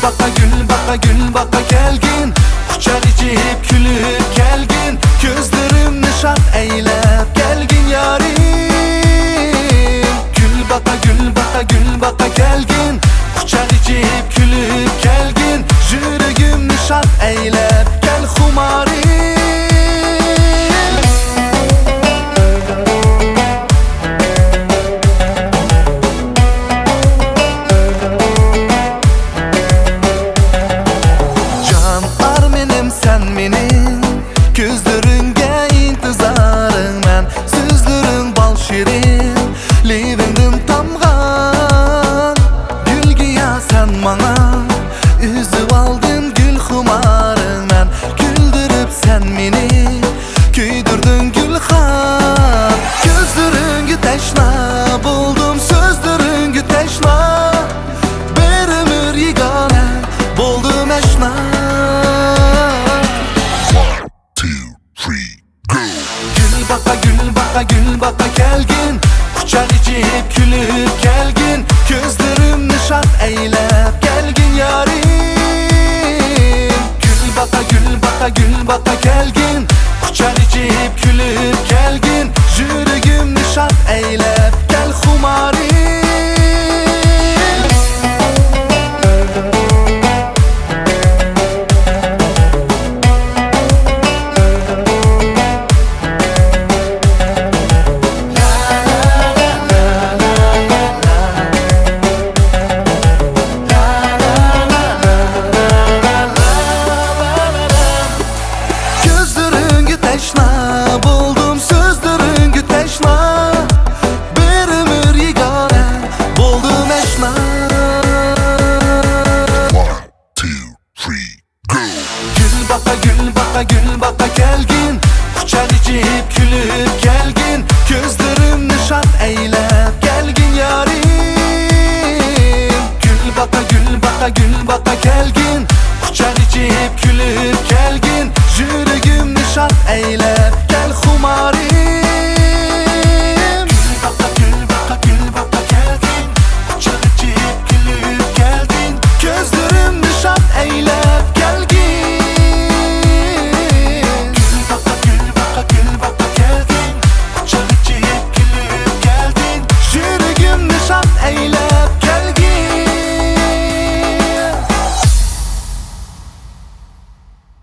gül baka gelgin, quchaq ichib kulib kelgin, ko'zlarimni shart eylab kelgin yarim. Gül baka gelgin, quchaq ichib kulib kelgin, yuragimni shart eylab kel xumarim. Sen mening ko'zlaringga intizorım men, so'zlaring bal shirin, levingdan tomg'an gulgiya sen manga üzüp aldın gül xumaring men, güldürüp sen meni kuydirdin gulxan. Ko'zlaringga tashna bo'ldim, so'zlaringga tashna, bir umr yegona bo'ldim ashna. Gül baka gelgin, quchaq ichib kulib kelgin, ko'zlarimni shart eylab kelgin yarim. Gül baka gelgin, quchaq ichib kulib kelgin,